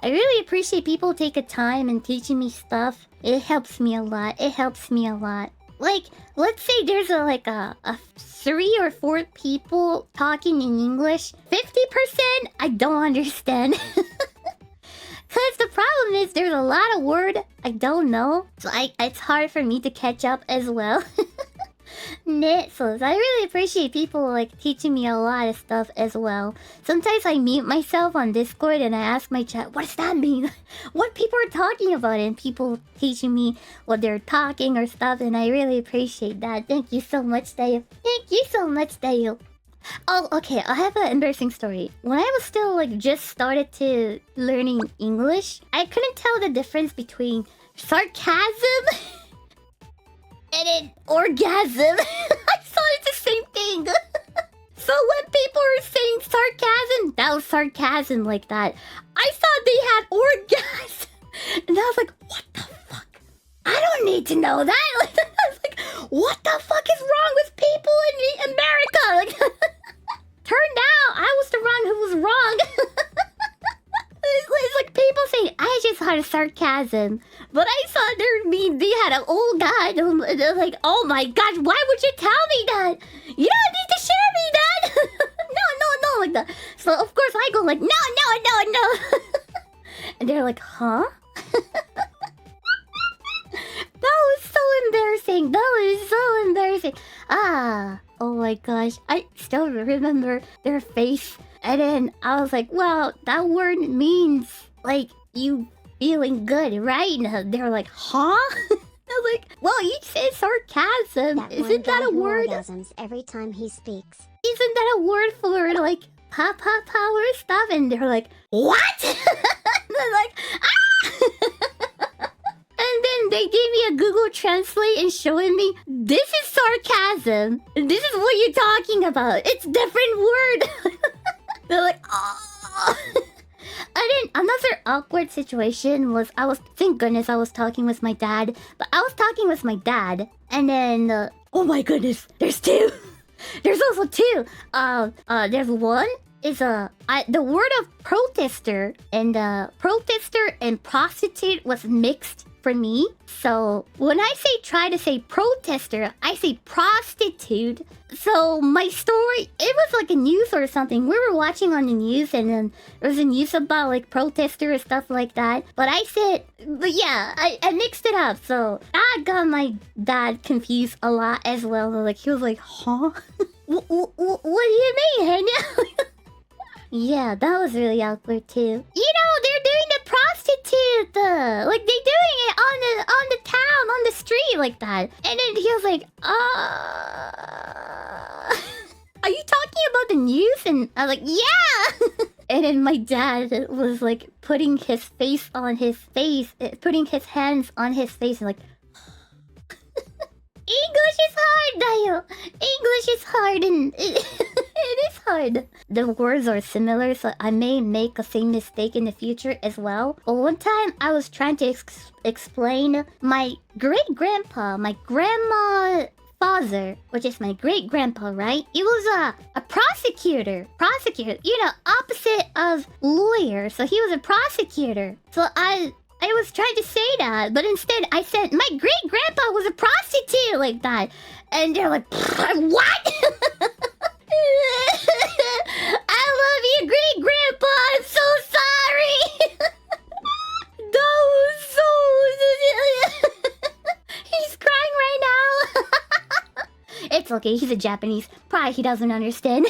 I really appreciate people taking time and teaching me stuff. It helps me a lot. It helps me a lot. Like, let's say there's a 3 or 4 people talking in English. 50% I don't understand. Cause the problem is there's a lot of word I don't know. So it's hard for me to catch up as well. So I really appreciate people like teaching me a lot of stuff as well. Sometimes I mute myself on Discord and I ask my chat, what does that mean? What people are talking about, and people teaching me what they're talking or stuff, and I really appreciate that. Thank you so much, Dayo. Thank you so much, Dayo. Oh, okay, I have an embarrassing story. When I was still like just started to learning English, I couldn't tell the difference between sarcasm and an orgasm. I thought it's the same thing. So when people were saying sarcasm, that was sarcasm like that. I thought they had orgasm. And I was like, what the fuck? I don't need to know that. Like, I was like, what the fuck is wrong with people in America? Like, turned out I was the one who was wrong. It's like people saying, I just had sarcasm. But I saw they had an old guy. They're like, oh my gosh, why would you tell me that? You don't need to share me that. No, like that. So of course I go like, no. And they're like, huh? That was so embarrassing. That was so embarrassing. Oh my gosh. I still remember their face. And then I was like, well, that word means like you feeling good, right? And they're like, huh? I was like, well, you said sarcasm. Isn't that a word? Orgasms every time he speaks. Isn't that a word for like power stuff? And they're like, what? They're like, ah! And then they gave me a Google Translate and showing me, this is sarcasm. This is what you're talking about. It's different word. They're like, oh. And then another awkward situation was, thank goodness I was talking with my dad. But I was talking with my dad, and then, oh my goodness, there's 2. There's also 2. There's one is the word of protester and prostitute was mixed for me. So when I try to say protester, I say prostitute. So my story, it was like a news or something. We were watching on the news, and then there was a news about like protester and stuff like that. But yeah, I mixed it up. So that got my dad confused a lot as well. Like he was like, huh? What do you mean, Henya? Yeah, that was really awkward too. You know, they're doing the prostitute, like they're doing it on the town, on the street like that. And then he was like, are you talking about the news? And I was like, yeah. And then my dad was like putting his hands on his face, and like, English is hard, Dayo. English is hard, and it is hard. The words are similar, so I may make the same mistake in the future as well. But one time, I was trying to explain my great-grandpa, my grandma father, which is my great-grandpa, right? He was a prosecutor. You know, opposite of lawyer. So he was a prosecutor. So I was trying to say that, but instead I said my great-grandpa was a prostitute like that. And they're like, what? I love you, great-grandpa. I'm so sorry. That was so... He's crying right now. It's okay, he's a Japanese. Probably he doesn't understand.